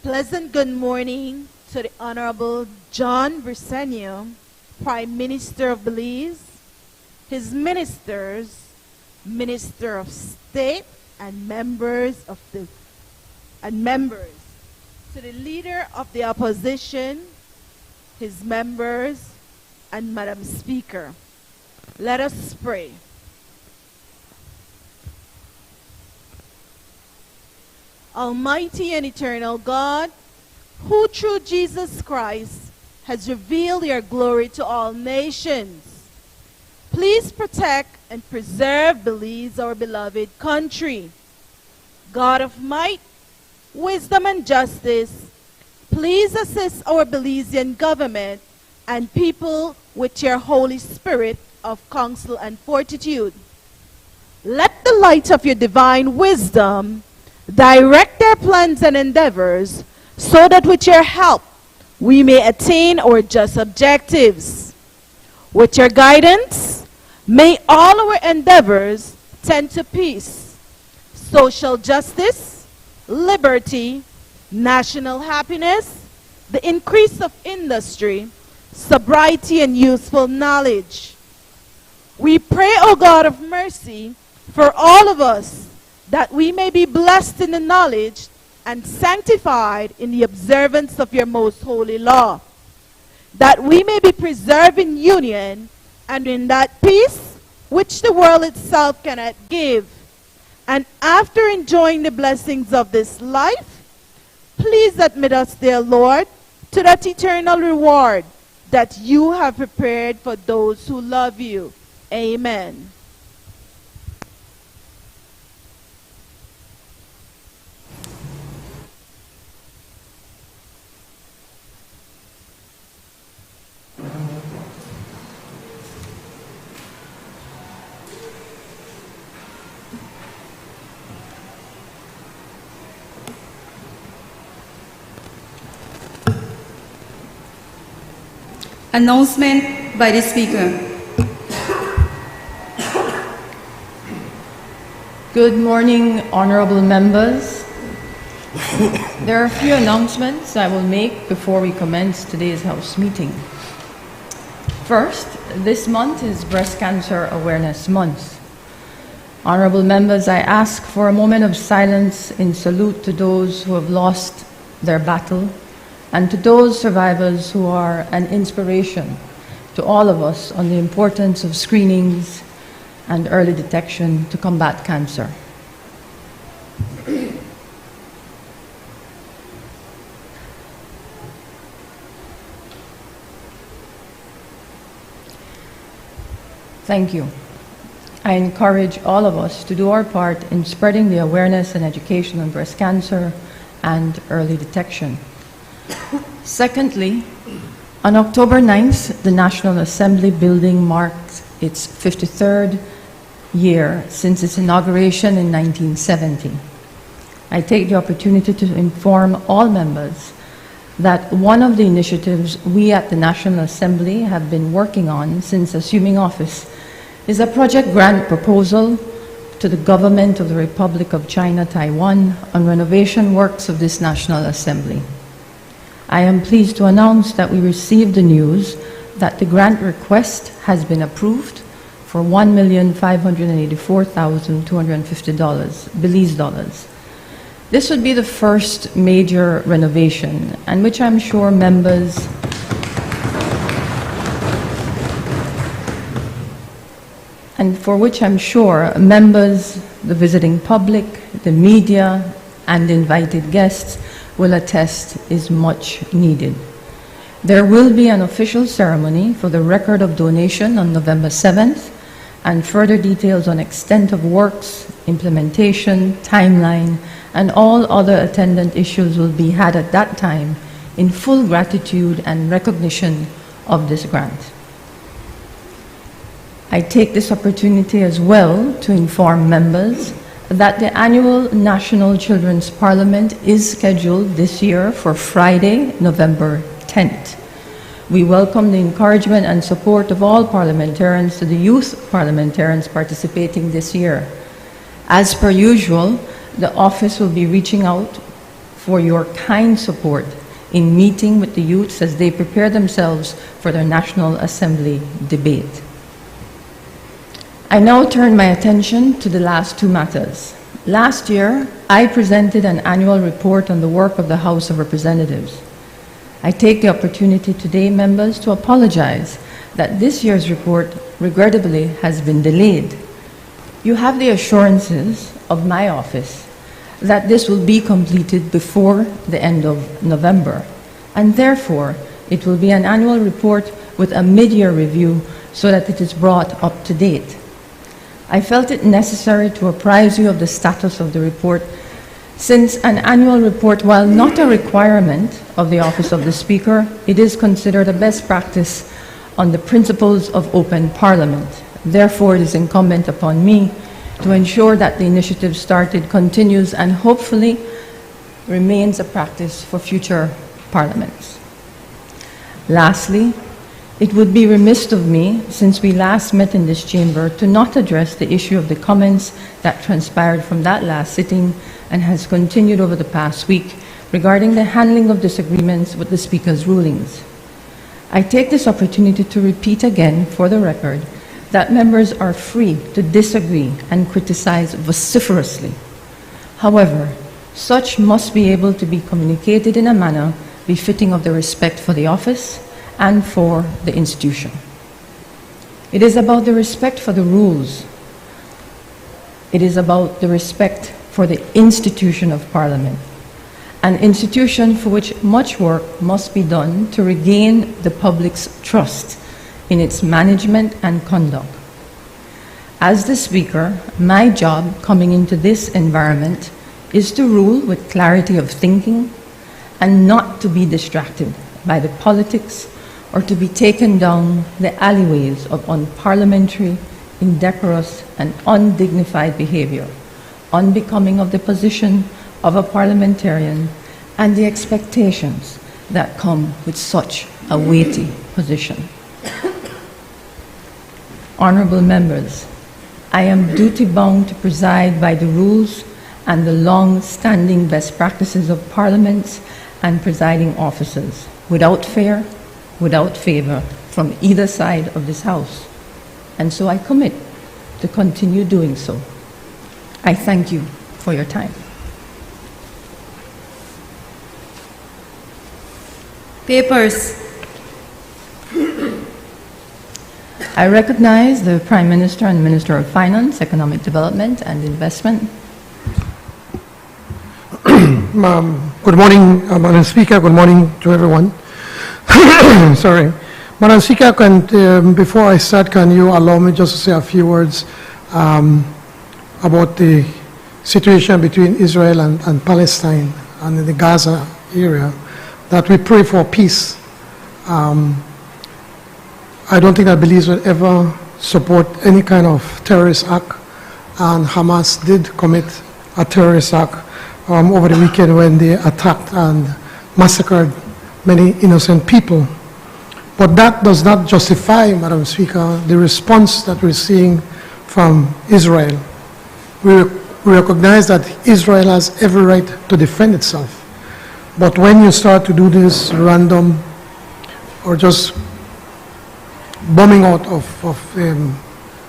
Pleasant good morning to the Honorable John Briceño, Prime Minister of Belize, his ministers, Minister of State, and members, to the Leader of the Opposition, his members, and Madam Speaker. Let us pray. Almighty and eternal God, who through Jesus Christ has revealed your glory to all nations, please protect and preserve Belize, our beloved country. God of might, wisdom, and justice, please assist our Belizean government and people with your Holy Spirit of counsel and fortitude. Let the light of your divine wisdom direct their plans and endeavors, so that with your help we may attain our just objectives. With your guidance, may all our endeavors tend to peace, social justice, liberty, national happiness, the increase of industry, sobriety, and useful knowledge. We pray, O God of mercy, for all of us, that we may be blessed in the knowledge and sanctified in the observance of your most holy law, that we may be preserved in union and in that peace which the world itself cannot give. And after enjoying the blessings of this life, please admit us, dear Lord, to that eternal reward that you have prepared for those who love you. Amen. Announcement by the Speaker. Good morning, honorable members. There are a few announcements I will make before we commence today's House meeting. First, this month is Breast Cancer Awareness Month. Honorable members, I ask for a moment of silence in salute to those who have lost their battle, and to those survivors who are an inspiration to all of us on the importance of screenings and early detection to combat cancer. Thank you. I encourage all of us to do our part in spreading the awareness and education on breast cancer and early detection. Secondly, on October 9th, the National Assembly building marked its 53rd year since its inauguration in 1970. I take the opportunity to inform all members that one of the initiatives we at the National Assembly have been working on since assuming office is a project grant proposal to the government of the Republic of China, Taiwan, on renovation works of this National Assembly. I am pleased to announce that we received the news that the grant request has been approved for $1,584,250 Belize dollars. This would be the first major renovation, and which I'm sure members the visiting public, the media, and invited guests will attest is much needed. There will be an official ceremony for the record of donation on November 7th, and further details on extent of works, implementation, timeline, and all other attendant issues will be had at that time in full gratitude and recognition of this grant. I take this opportunity as well to inform members that the annual National Children's Parliament is scheduled this year for Friday, November 10th. We welcome the encouragement and support of all parliamentarians to the youth parliamentarians participating this year. As per usual, the office will be reaching out for your kind support in meeting with the youths as they prepare themselves for their National Assembly debate. I now turn my attention to the last two matters. Last year, I presented an annual report on the work of the House of Representatives. I take the opportunity today, members, to apologize that this year's report, regrettably, has been delayed. You have the assurances of my office that this will be completed before the end of November, and therefore, it will be an annual report with a mid-year review so that it is brought up to date. I felt it necessary to apprise you of the status of the report, since an annual report, while not a requirement of the Office of the Speaker, it is considered a best practice on the principles of open Parliament. Therefore, it is incumbent upon me to ensure that the initiative started continues and hopefully remains a practice for future parliaments. Lastly, it would be remiss of me, since we last met in this chamber, to not address the issue of the comments that transpired from that last sitting and has continued over the past week regarding the handling of disagreements with the Speaker's rulings. I take this opportunity to repeat again, for the record, that members are free to disagree and criticize vociferously. However, such must be able to be communicated in a manner befitting of the respect for the office and for the institution. It is about the respect for the rules. It is about the respect for the institution of Parliament, an institution for which much work must be done to regain the public's trust in its management and conduct. As the Speaker, my job coming into this environment is to rule with clarity of thinking and not to be distracted by the politics or to be taken down the alleyways of unparliamentary, indecorous, and undignified behavior, unbecoming of the position of a parliamentarian and the expectations that come with such a weighty position. Honorable members, I am duty-bound to preside by the rules and the long-standing best practices of parliaments and presiding officers, without fear, without favor, from either side of this House. And so I commit to continue doing so. I thank you for your time. Papers. I recognize the Prime Minister and Minister of Finance, Economic Development and Investment. Good morning, Madam Speaker. Good morning to everyone. Sorry. Madam Speaker, before I start, can you allow me just to say a few words about the situation between Israel and Palestine and in the Gaza area, that we pray for peace. I don't think that Belize will ever support any kind of terrorist act, and Hamas did commit a terrorist act over the weekend when they attacked and massacred many innocent people. But that does not justify, Madam Speaker, the response that we're seeing from Israel. We recognize that Israel has every right to defend itself. But when you start to do this random or just bombing out of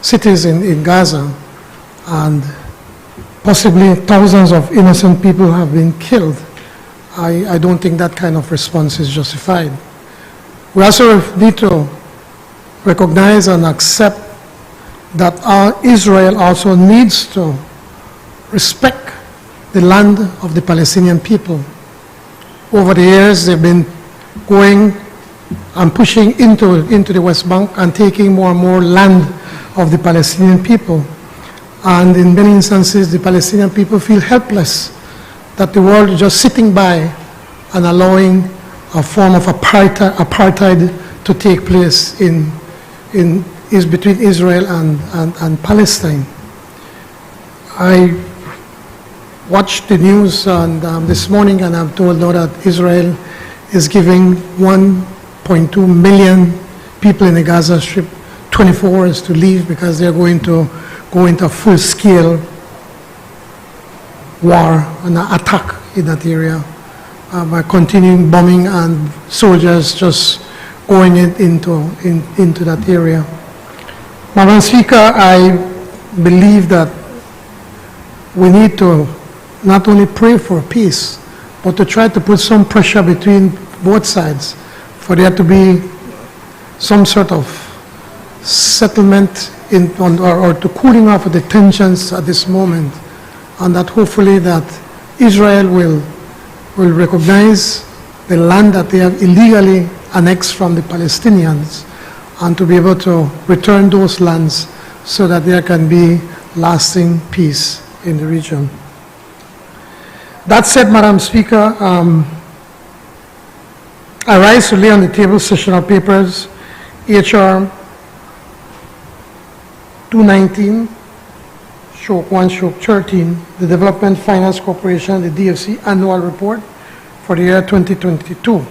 cities in Gaza, and possibly thousands of innocent people have been killed, I don't think that kind of response is justified. We also need to recognize and accept that Israel also needs to respect the land of the Palestinian people. Over the years, they've been going and pushing into the West Bank and taking more and more land of the Palestinian people. And in many instances, the Palestinian people feel helpless that the world is just sitting by and allowing a form of apartheid to take place between Israel and Palestine. I watched the news this morning, and I'm told now that Israel is giving 1.2 million people in the Gaza Strip 24 hours to leave because they're going to go into a full-scale war and attack in that area. by continuing bombing and soldiers just going into that area. Madam Speaker, I believe that we need to not only pray for peace, but to try to put some pressure between both sides for there to be some sort of settlement or to cooling off of the tensions at this moment, and that hopefully that Israel will recognize the land that they have illegally annexed from the Palestinians and to be able to return those lands so that there can be lasting peace in the region. That said, Madam Speaker, I rise to lay on the table sessional papers, HR 219/1/13, the Development Finance Corporation, the DFC Annual Report for the year 2022.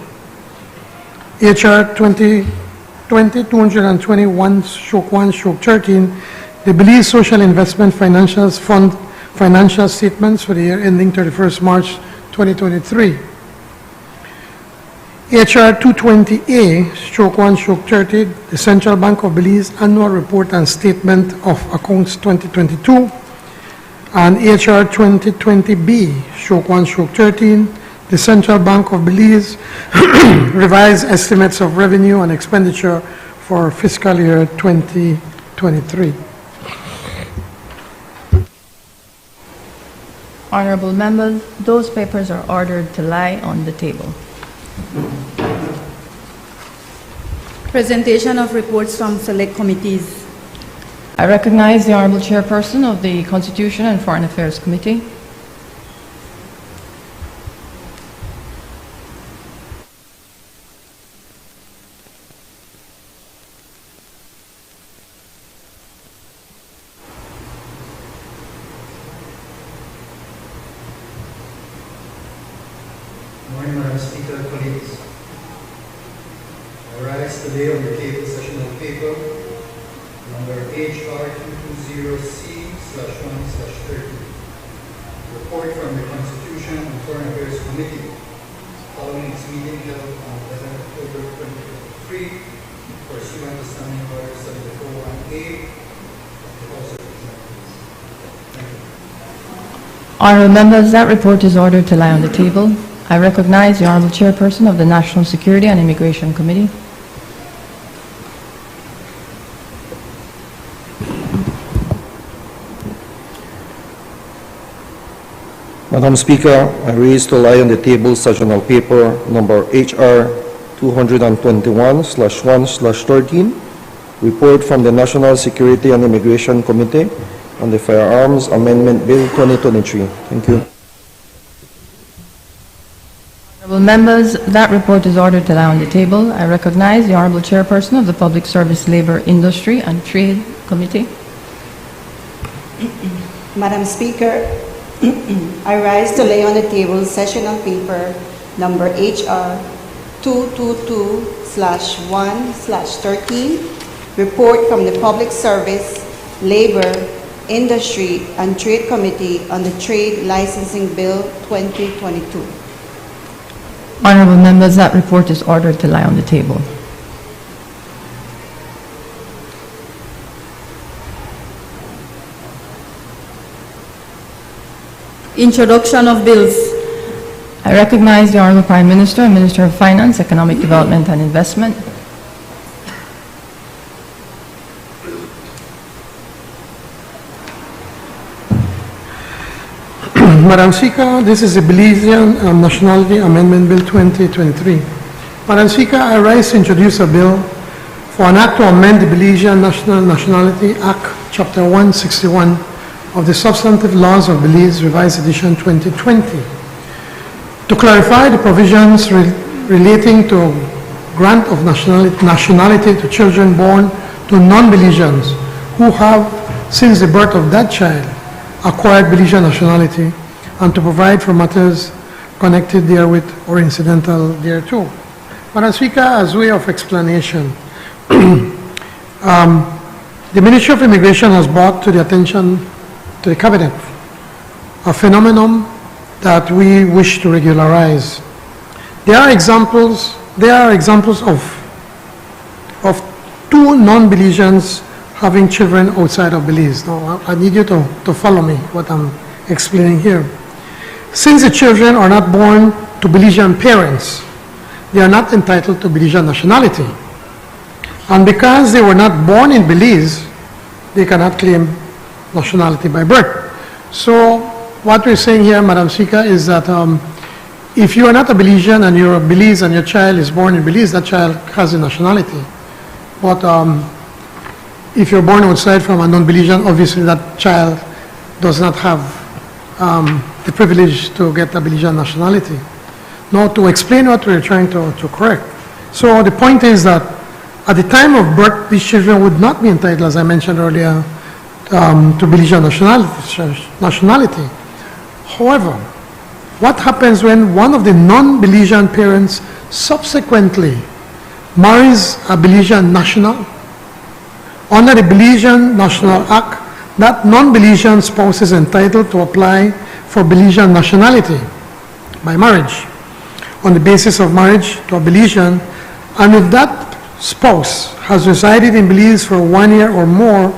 HR 2020-221/1/13, the Belize Social Investment Financials Fund financial statements for the year ending 31st March 2023. HR 220A/1/30, the Central Bank of Belize Annual Report and Statement of Accounts 2022, and HR 2020B/1/13, the Central Bank of Belize Revised Estimates of Revenue and Expenditure for Fiscal Year 2023. Honorable members, those papers are ordered to lie on the table. Presentation of reports from select committees. I recognize the Honorable Chairperson of the Constitution and Foreign Affairs Committee. Morning, Madam Speaker, colleagues. I rise today on the table sessional paper number HR 220C/1/30. Report from the Constitution and Foreign Affairs Committee following its meeting held on 11 October 2023 pursuant to Standing Order 74-1A of the House of Representatives. Thank you. Honorable members, that report is ordered to lie on the table. I recognize the Honorable Chairperson of the National Security and Immigration Committee. Madam Speaker, I raise to lie on the table sessional paper number HR 221/1/13, report from the National Security and Immigration Committee on the Firearms Amendment Bill 2023. Thank you. Honorable members, that report is ordered to lie on the table. I recognize the Honorable Chairperson of the Public Service, Labor, Industry and Trade Committee. Madam Speaker, I rise to lay on the table sessional paper number HR 222/1/13, report from the Public Service, Labor, Industry and Trade Committee on the Trade Licensing Bill 2022. Honorable members, that report is ordered to lie on the table. Introduction of bills. I recognize the Honorable Prime Minister and Minister of Finance, Economic Development and Investment. Madam Speaker, this is the Belizean Nationality Amendment Bill 2023. Madam Speaker, I rise to introduce a bill for an act to amend the Belizean Nationality Act, Chapter 161 of the Substantive Laws of Belize, Revised Edition 2020, to clarify the provisions relating to grant of nationality to children born to non-Belizeans who have, since the birth of that child, acquired Belizean nationality, and to provide for matters connected therewith or incidental thereto. Madam Speaker, as way of explanation, the Ministry of Immigration has brought to the attention to the Cabinet a phenomenon that we wish to regularize. There are examples of two non-Belizeans having children outside of Belize. Now, I need you to follow me, what I'm explaining here. Since the children are not born to Belizean parents, they are not entitled to Belizean nationality. And because they were not born in Belize, they cannot claim nationality by birth. So what we're saying here, Madam Speaker, is that if you are not a Belizean and you're a Belize and your child is born in Belize, that child has a nationality. But if you're born outside from a non-Belizean, obviously that child does not have the privilege to get a Belizean nationality. Now, to explain what we're trying to correct. So the point is that at the time of birth, these children would not be entitled, as I mentioned earlier, to Belizean nationality. However, what happens when one of the non-Belizean parents subsequently marries a Belizean national? Under the Belizean National Act, that non-Belizean spouse is entitled to apply for Belizean nationality by marriage on the basis of marriage to a Belizean, and if that spouse has resided in Belize for 1 year or more,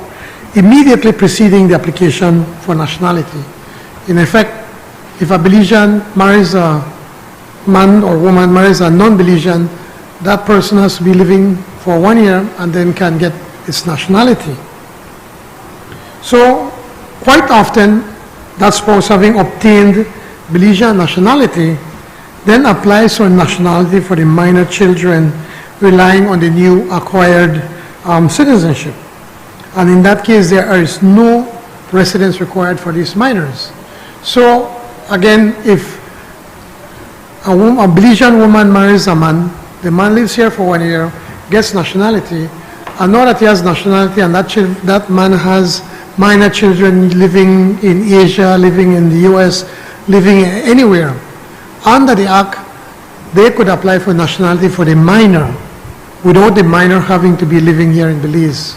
immediately preceding the application for nationality. In effect, if a Belizean marries a man or woman marries a non-Belizean, that person has to be living for 1 year and then can get its nationality. So quite often, that spouse, having obtained Belizean nationality, then applies for nationality for the minor children, relying on the new acquired citizenship. And in that case, there is no residence required for these minors. So again, if a Belizean woman marries a man, the man lives here for 1 year, gets nationality, and now that he has nationality and that man has minor children living in Asia, living in the US, living anywhere, under the Act, they could apply for nationality for the minor without the minor having to be living here in Belize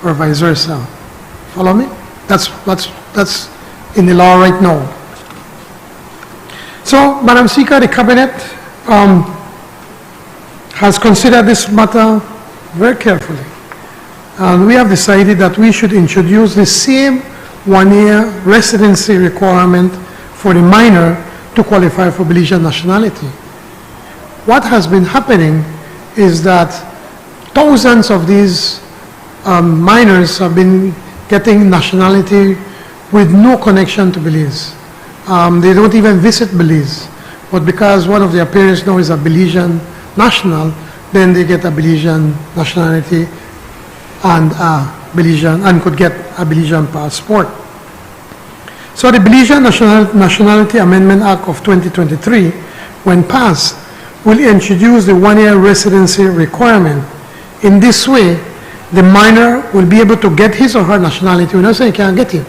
or vice versa. Follow me? That's in the law right now. So, Madam Speaker, the Cabinet has considered this matter very carefully. And we have decided that we should introduce the same 1 year residency requirement for the minor to qualify for Belizean nationality. What has been happening is that thousands of these minors have been getting nationality with no connection to Belize. They don't even visit Belize. But because one of their parents now is a Belizean national, then they get a Belizean nationality and could get a Belizean passport. So the Belizean Nationality Amendment Act of 2023, when passed, will introduce the 1 year residency requirement. In this way, the minor will be able to get his or her nationality. We're not saying he can't get it.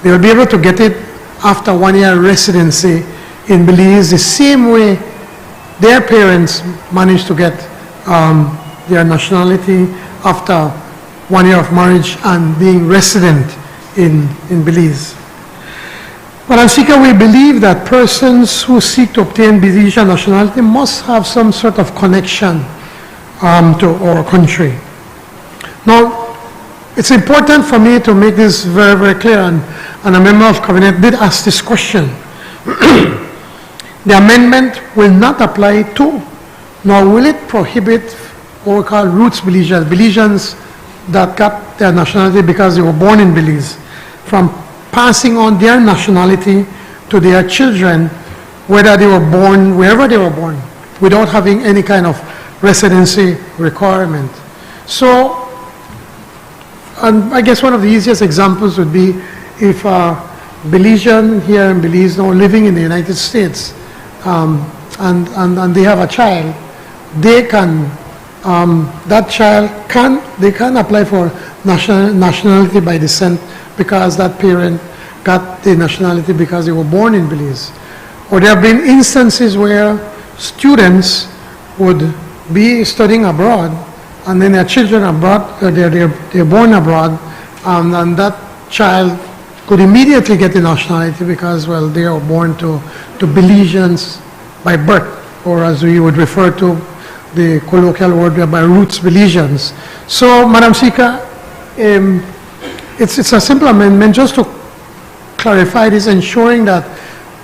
They will be able to get it after 1 year residency in Belize, the same way their parents managed to get their nationality after 1 year of marriage and being resident in Belize. Madam Speaker, we believe that persons who seek to obtain Belizean nationality must have some sort of connection to our country. Now, it's important for me to make this very, very clear, and a member of Cabinet did ask this question. The amendment will not apply to, nor will it prohibit what we call roots Belizeans, Belizeans that got their nationality because they were born in Belize, from passing on their nationality to their children, whether they were born, wherever they were born, without having any kind of residency requirement. So, and I guess one of the easiest examples would be if a Belizean here in Belize now living in the United States, and they have a child, they can, they can apply for nationality by descent because that parent got the nationality because they were born in Belize. Or there have been instances where students would be studying abroad, and then their children abroad, they're born abroad, and that child could immediately get the nationality because, well, they are born to Belizeans by birth. or as we would refer to the colloquial word by roots Belizeans. So, Madam Speaker, it's a simple amendment just to clarify this, ensuring that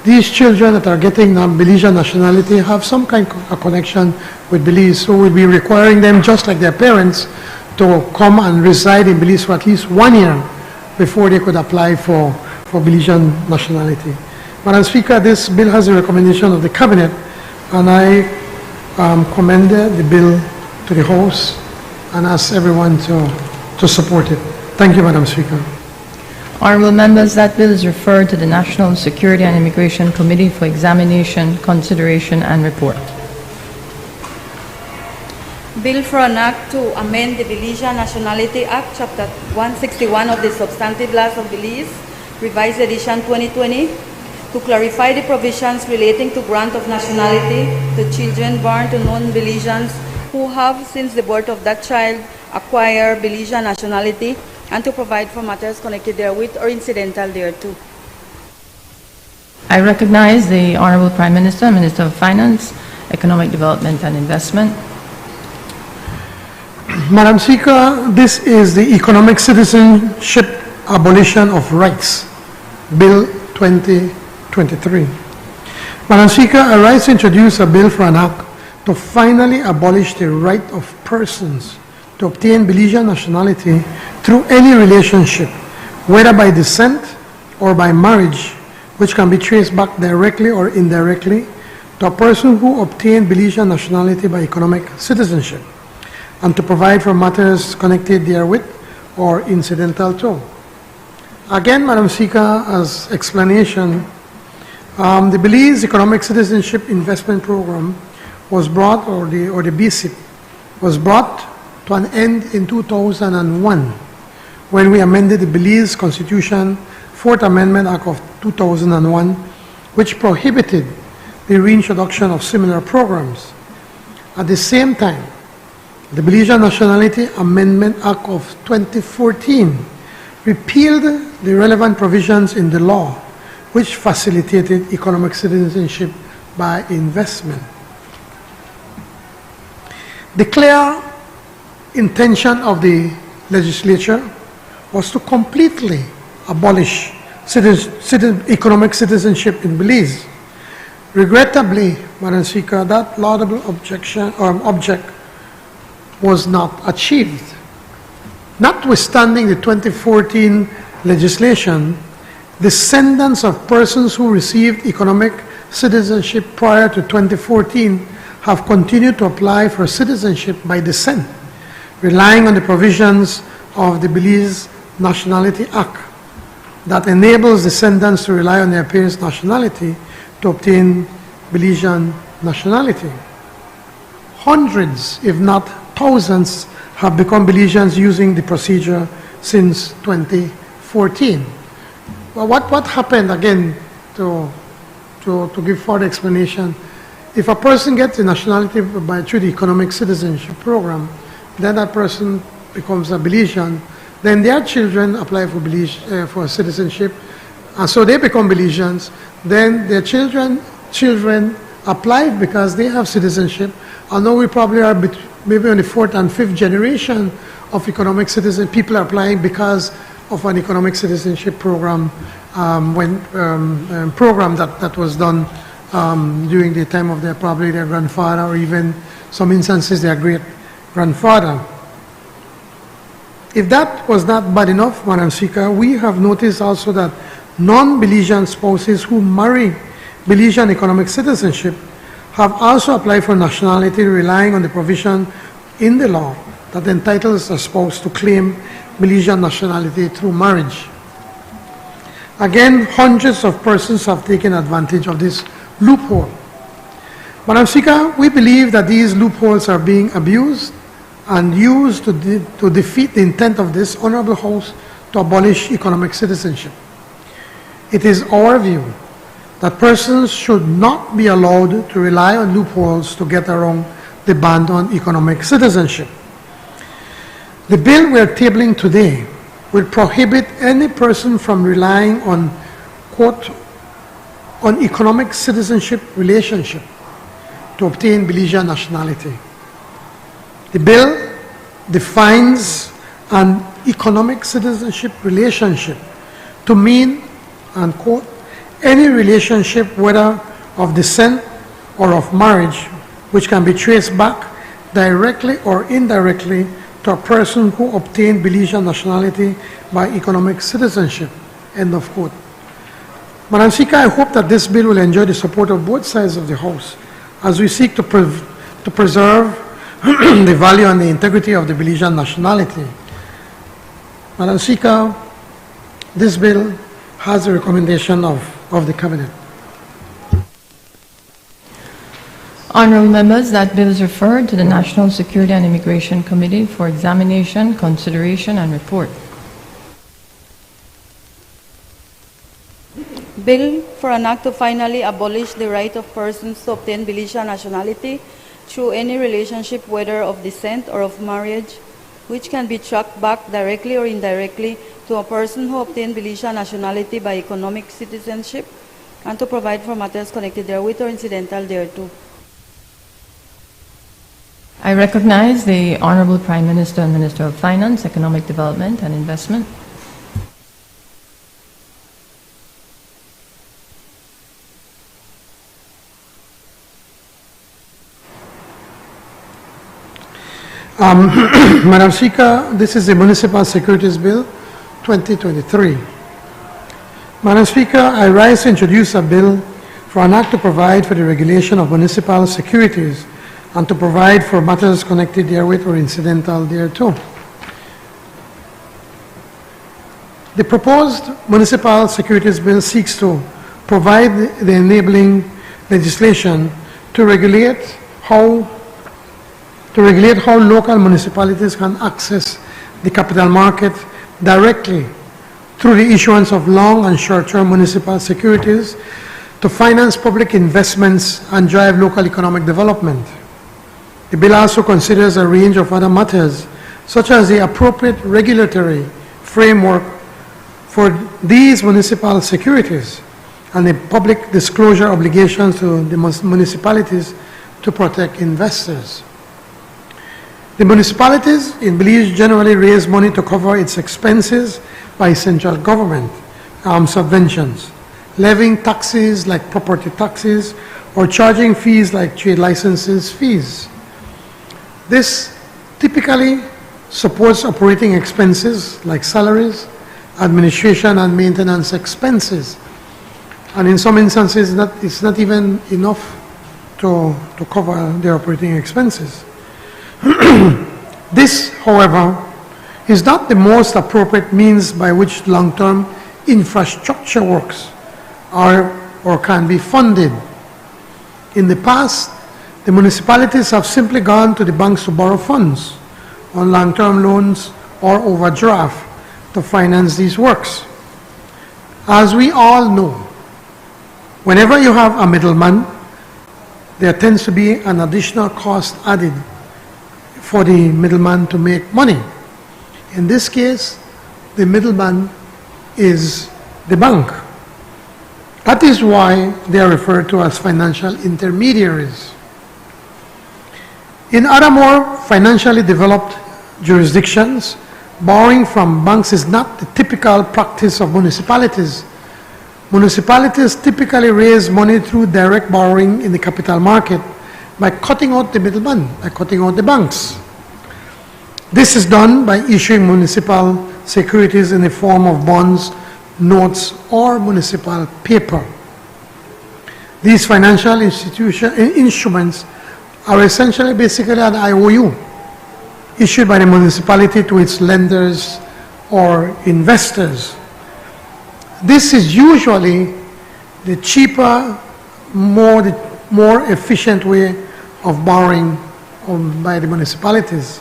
these children that are getting Belizean nationality have some kind of connection with Belize. So we'll be requiring them, just like their parents, to come and reside in Belize for at least 1 year before they could apply for Belizean nationality. Madam Speaker, this bill has a recommendation of the Cabinet, and I commend the bill to the House and ask everyone to support it. Thank you, Madam Speaker. Honorable members, that bill is referred to the National Security and Immigration Committee for examination, consideration, and report. Bill for an Act to amend the Belizean Nationality Act, Chapter 161 of the Substantive Laws of Belize, Revised Edition 2020, to clarify the provisions relating to grant of nationality to children born to non-Belizeans who have, since the birth of that child, acquired Belizean nationality, and to provide for matters connected therewith or incidental thereto. I recognize the Honorable Prime Minister, Minister of Finance, Economic Development and Investment. Madam Speaker, this is the Economic Citizenship Abolition of Rights, Bill 2023. Madam Speaker, I rise to introduce a bill for an act to finally abolish the right of persons to obtain Belizean nationality through any relationship, whether by descent or by marriage, which can be traced back directly or indirectly to a person who obtained Belizean nationality by economic citizenship, and to provide for matters connected therewith or incidental to. Again, Madam Speaker, as explanation, the Belize Economic Citizenship Investment Program was brought, or the BCIP, was brought to an end in 2001 when we amended the Belize Constitution, 4th Amendment Act of 2001, which prohibited the reintroduction of similar programs. At the same time, the Belizean Nationality Amendment Act of 2014 repealed the relevant provisions in the law which facilitated economic citizenship by investment. The clear intention of the legislature was to completely abolish economic citizenship in Belize. Regrettably, Madam Speaker, that laudable object was not achieved. Notwithstanding the 2014 legislation, descendants of persons who received economic citizenship prior to 2014 have continued to apply for citizenship by descent, relying on the provisions of the Belize Nationality Act that enables descendants to rely on their parents' nationality to obtain Belizean nationality. Hundreds, if not thousands, have become Belizeans using the procedure since 2014. Well, what happened, again, to give further explanation, if a person gets the nationality through the economic citizenship program, then that person becomes a Belizean, then their children apply for citizenship, and so they become Belizeans. Then their children apply because they have citizenship. I know we probably are maybe on the 4th and 5th generation of economic citizen. People are applying because of an economic citizenship program, program that was done during the time of their grandfather, or even some instances their great-grandfather. If that was not bad enough, Madam Speaker, we have noticed also that non-Belizean spouses who marry Belizean economic citizenship have also applied for nationality, relying on the provision in the law that entitles a spouse to claim Belizean nationality through marriage. Again, hundreds of persons have taken advantage of this loophole. Madam Speaker, we believe that these loopholes are being abused and used to defeat the intent of this Honorable House to abolish economic citizenship. It is our view that persons should not be allowed to rely on loopholes to get around the ban on economic citizenship. The bill we are tabling today will prohibit any person from relying on, quote, on economic citizenship relationship to obtain Belizean nationality. The bill defines an economic citizenship relationship to mean, and quote, any relationship, whether of descent or of marriage, which can be traced back directly or indirectly to a person who obtained Belizean nationality by economic citizenship, end of quote. Madam Speaker, I hope that this bill will enjoy the support of both sides of the House as we seek to preserve the value and the integrity of the Belizean nationality. Madam Speaker, this bill has the recommendation of the Cabinet. Honourable members, that bill is referred to the National Security and Immigration Committee for examination, consideration and report. Bill for an act to finally abolish the right of persons to obtain Belizean nationality through any relationship, whether of descent or of marriage, which can be tracked back directly or indirectly to a person who obtained Belizean nationality by economic citizenship, and to provide for matters connected therewith or incidental thereto. I recognize the Honourable Prime Minister and Minister of Finance, Economic Development and Investment. Madam Speaker, this is the Municipal Securities Bill 2023. Madam Speaker, I rise to introduce a bill for an act to provide for the regulation of municipal securities and to provide for matters connected therewith or incidental thereto. The proposed Municipal Securities Bill seeks to provide the enabling legislation to regulate how local municipalities can access the capital market directly through the issuance of long and short-term municipal securities to finance public investments and drive local economic development. The bill also considers a range of other matters, such as the appropriate regulatory framework for these municipal securities and the public disclosure obligations to the municipalities to protect investors. The municipalities in Belize generally raise money to cover its expenses by central government subventions, levying taxes like property taxes or charging fees like trade licenses fees. This typically supports operating expenses like salaries, administration and maintenance expenses, and in some instances it's not even enough to cover their operating expenses. This, however, is not the most appropriate means by which long-term infrastructure works or can be funded. In the past, the municipalities have simply gone to the banks to borrow funds on long-term loans or overdraft to finance these works. As we all know, whenever you have a middleman, there tends to be an additional cost added for the middleman to make money. In this case, the middleman is the bank. That is why they are referred to as financial intermediaries. In other more financially developed jurisdictions, borrowing from banks is not the typical practice of municipalities. Municipalities typically raise money through direct borrowing in the capital market by cutting out the middleman, by cutting out the banks. This is done by issuing municipal securities in the form of bonds, notes, or municipal paper. These financial instruments are essentially basically an IOU issued by the municipality to its lenders or investors. This is usually the cheaper, more efficient way of borrowing by the municipalities.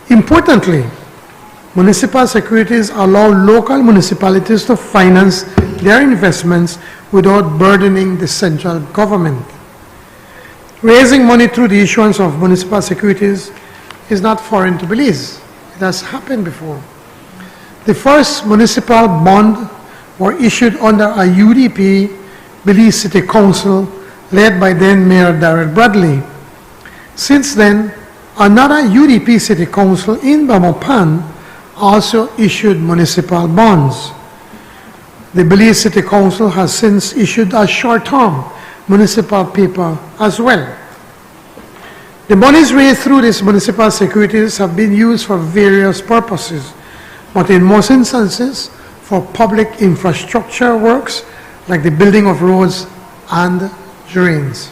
Importantly, municipal securities allow local municipalities to finance their investments without burdening the central government. Raising money through the issuance of municipal securities is not foreign to Belize. It has happened before. The first municipal bond were issued under a UDP Belize City Council led by then Mayor Darrell Bradley. Since then, another UDP City Council in Belmopan also issued municipal bonds. The Belize City Council has since issued a short-term municipal paper as well. The monies raised through these municipal securities have been used for various purposes, but in most instances for public infrastructure works like the building of roads and drains.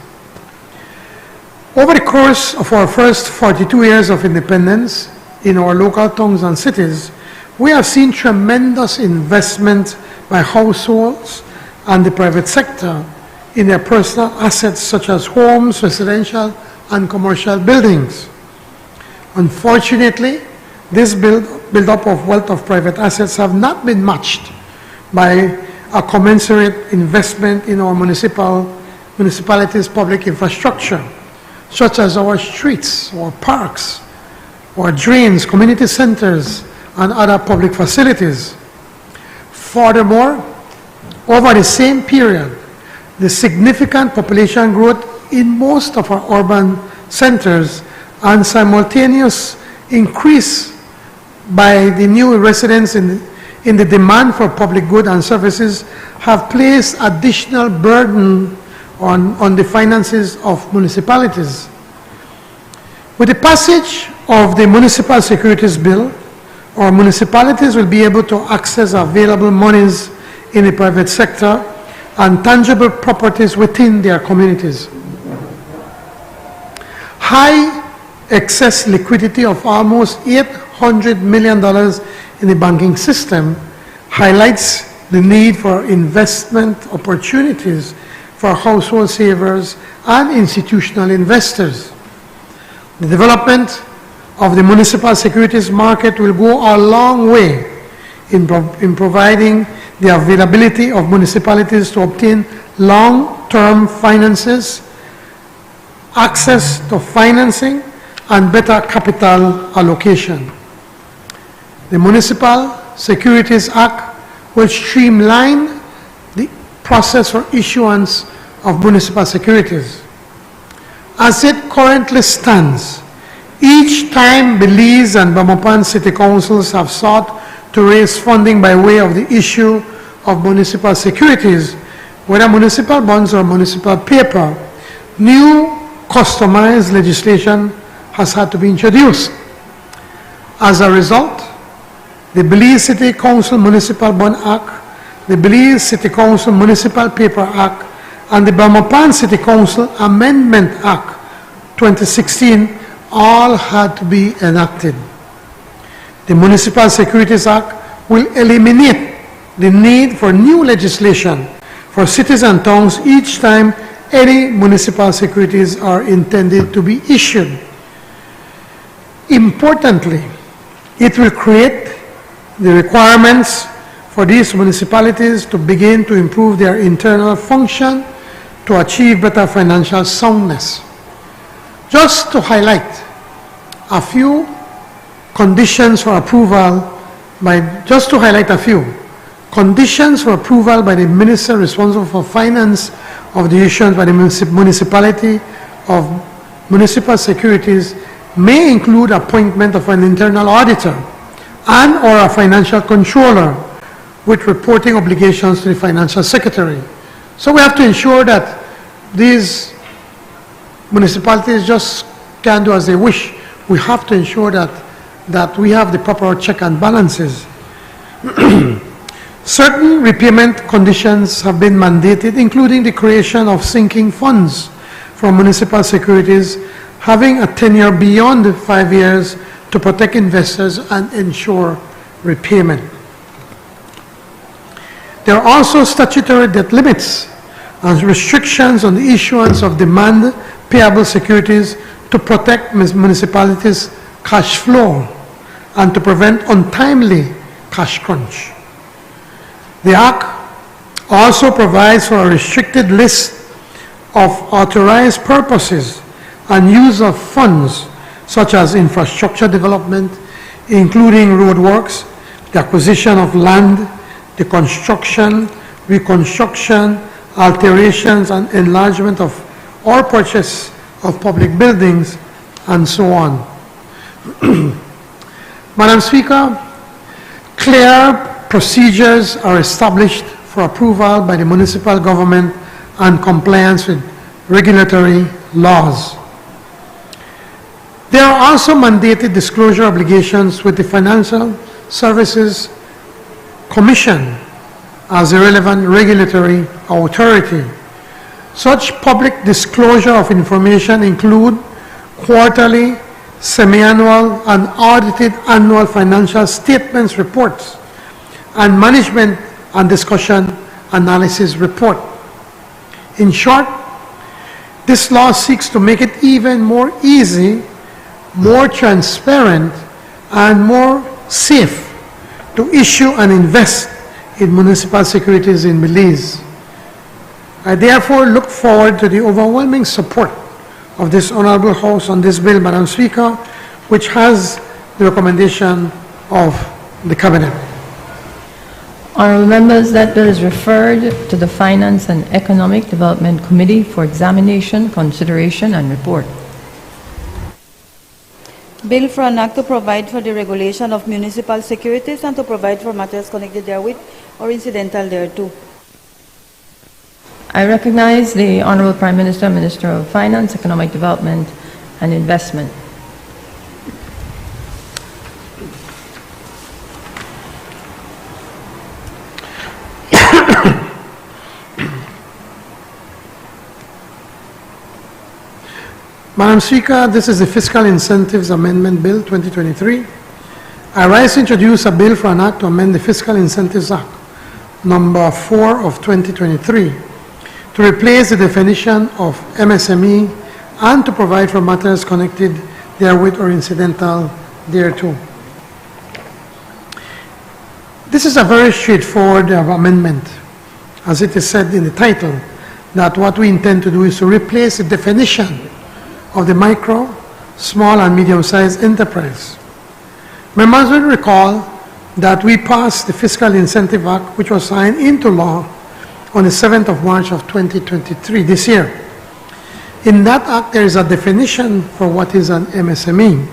Over the course of our first 42 years of independence in our local towns and cities, we have seen tremendous investment by households and the private sector in their personal assets such as homes, residential and commercial buildings. Unfortunately, this build-up of wealth of private assets have not been matched by a commensurate investment in our municipalities' public infrastructure, such as our streets, our parks, our drains, community centers, and other public facilities. Furthermore, over the same period, the significant population growth in most of our urban centers and simultaneous increase by the new residents in the demand for public goods and services have placed additional burden on the finances of municipalities. With the passage of the Municipal Securities Bill, our municipalities will be able to access available monies in the private sector and tangible properties within their communities. High excess liquidity of almost $800 million in the banking system highlights the need for investment opportunities for household savers and institutional investors. The development of the municipal securities market will go a long way in providing the availability of municipalities to obtain long-term finances, access to financing, and better capital allocation. The Municipal Securities Act will streamline the process for issuance of municipal securities. As it currently stands, each time Belize and Belmopan City Councils have sought to raise funding by way of the issue of municipal securities, whether municipal bonds or municipal paper, new customized legislation has had to be introduced. As a result, the Belize City Council Municipal Bond Act, the Belize City Council Municipal Paper Act, and the Belmopan City Council Amendment Act 2016 all had to be enacted. The Municipal Securities Act will eliminate the need for new legislation for cities and towns each time any municipal securities are intended to be issued. Importantly, it will create the requirements for these municipalities to begin to improve their internal function to achieve better financial soundness. Just to highlight a few conditions for approval by the minister responsible for finance of the issuance by the municipality of municipal securities may include appointment of an internal auditor and or a financial controller with reporting obligations to the financial secretary. So we have to ensure that these municipalities just can't do as they wish. We have to ensure that we have the proper check and balances. Certain repayment conditions have been mandated, including the creation of sinking funds for municipal securities having a tenure beyond 5 years to protect investors and ensure repayment. There are also statutory debt limits and restrictions on the issuance of demand payable securities to protect municipalities' cash flow and to prevent untimely cash crunch. The Act also provides for a restricted list of authorized purposes and use of funds such as infrastructure development, including roadworks, the acquisition of land, the construction, reconstruction, alterations, and enlargement of or purchase of public buildings, and so on. Madam Speaker, clear procedures are established for approval by the municipal government and compliance with regulatory laws. There are also mandated disclosure obligations with the Financial Services Commission as a relevant regulatory authority. Such public disclosure of information include quarterly, semi-annual, and audited annual financial statements reports, and management and discussion analysis report. In short, this law seeks to make it even more easy, more transparent, and more safe to issue and invest in municipal securities in Belize. I therefore look forward to the overwhelming support of this Honorable House on this bill, Madam Speaker, which has the recommendation of the Cabinet. Honorable members, that bill is referred to the Finance and Economic Development Committee for examination, consideration, and report. Bill for an act to provide for the regulation of municipal securities and to provide for matters connected therewith or incidental thereto. I recognize the Honorable Prime Minister, Minister of Finance, Economic Development, and Investment. Madam Speaker, this is the Fiscal Incentives Amendment Bill 2023. I rise to introduce a bill for an act to amend the Fiscal Incentives Act, number 4 of 2023, to replace the definition of MSME and to provide for matters connected therewith or incidental thereto. This is a very straightforward amendment, as it is said in the title, that what we intend to do is to replace the definition of the micro, small, and medium-sized enterprise. Members will recall that we passed the Fiscal Incentive Act, which was signed into law on the 7th of March of 2023, this year. In that act, there is a definition for what is an MSME.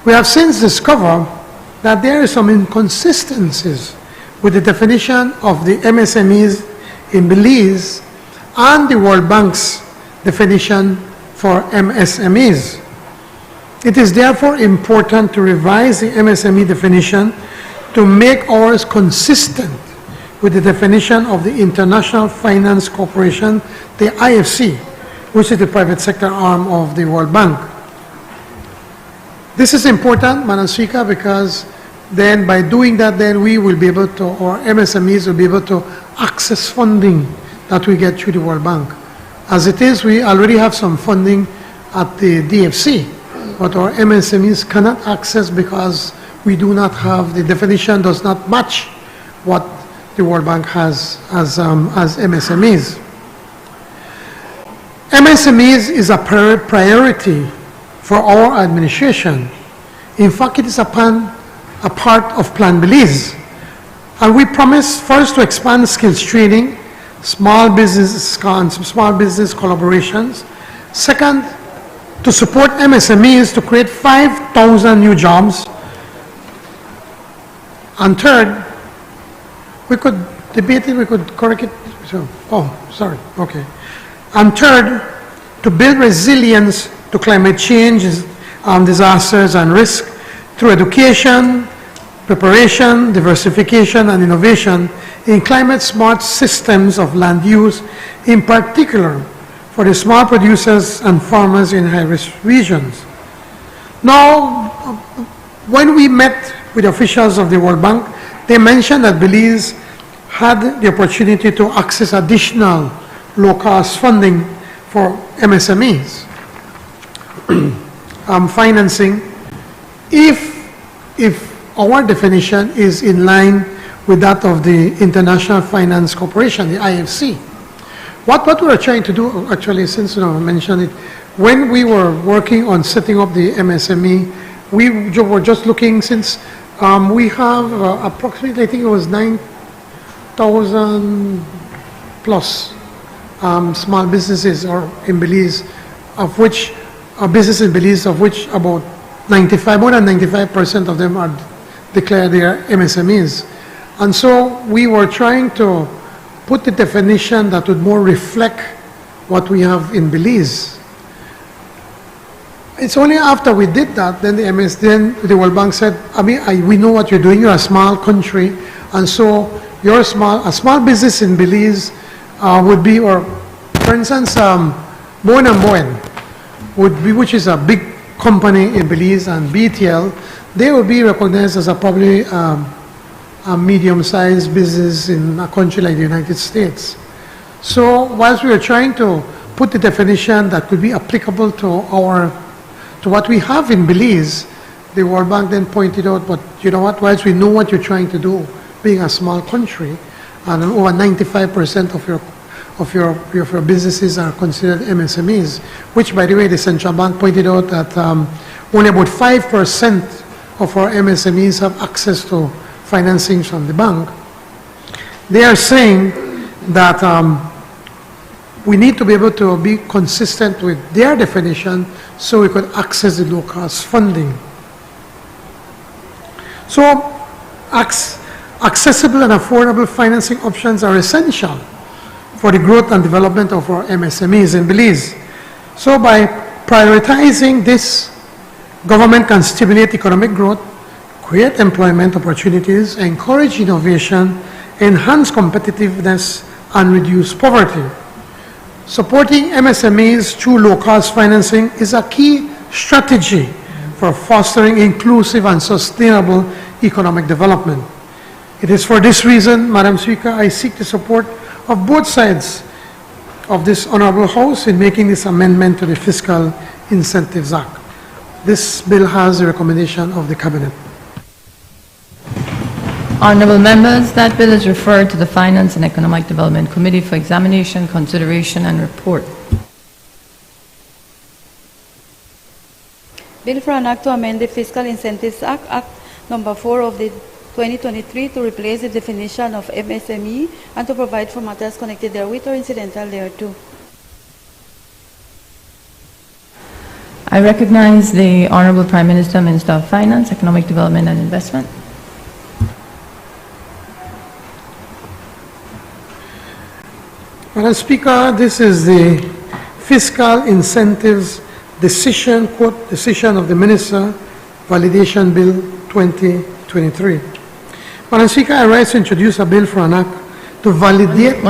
We have since discovered that there are some inconsistencies with the definition of the MSMEs in Belize and the World Bank's definition for MSMEs. It is therefore important to revise the MSME definition to make ours consistent with the definition of the International Finance Corporation, the IFC, which is the private sector arm of the World Bank. This is important, Madam Speaker, because then by doing that, then we will be able to, or MSMEs will be able to access funding that we get through the World Bank. As it is, we already have some funding at the DFC, but our MSMEs cannot access because we do not have, the definition does not match what the World Bank has as MSMEs. MSMEs is a priority for our administration. In fact, it is a part of Plan Belize. And we promise first to expand skills training, small business collaborations. Second, to support MSMEs to create 5,000 new jobs. And third, we could debate it, we could correct it. So, okay. And third, to build resilience to climate change, disasters and risk through education, preparation, diversification, and innovation in climate-smart systems of land use, in particular for the small producers and farmers in high-risk regions. Now, when we met with officials of the World Bank, they mentioned that Belize had the opportunity to access additional low-cost funding for MSMEs financing if our definition is in line with that of the International Finance Corporation, the IFC. What we are trying to do, actually, since I mentioned it, when we were working on setting up the MSME, we were just looking, since we have approximately, I think it was 9,000 plus small businesses or in Belize, of which businesses in Belize, of which about more than 95% of them are declared their MSMEs. And so we were trying to put the definition that would more reflect what we have in Belize. It's only after we did that, then the World Bank said, we know what you're doing, you're a small country, and so a small business in Belize would be, or for instance, Boen and Boen would be, which is a big company in Belize, and BTL, they would be recognized as probably a medium-sized business in a country like the United States. So whilst we were trying to put the definition that could be applicable to what we have in Belize, the World Bank then pointed out, but you know what, whilst we know what you're trying to do, being a small country, and over 95% of your businesses are considered MSMEs, which, by the way, the Central Bank pointed out that only about 5% of our MSMEs have access to financing from the bank. They are saying that we need to be able to be consistent with their definition so we could access the low-cost funding. So accessible and affordable financing options are essential for the growth and development of our MSMEs in Belize. So by prioritizing this, government can stimulate economic growth, create employment opportunities, encourage innovation, enhance competitiveness, and reduce poverty. Supporting MSMEs through low-cost financing is a key strategy for fostering inclusive and sustainable economic development. It is for this reason, Madam Speaker, I seek the support of both sides of this Honorable House in making this amendment to the Fiscal Incentives Act. This bill has the recommendation of the Cabinet. Honorable members, that bill is referred to the Finance and Economic Development Committee for examination, consideration, and report. Bill for an act to amend the Fiscal Incentives Act, Act Number 4 of the 2023, to replace the definition of MSME and to provide for matters connected therewith or incidental thereto. I recognize the Honorable Prime Minister, Minister of Finance, Economic Development and Investment. Madam Speaker, this is the Fiscal Incentives Decision, quote, Decision of the Minister, Validation Bill 2023. Madam Speaker, I rise to introduce a bill for an act to validate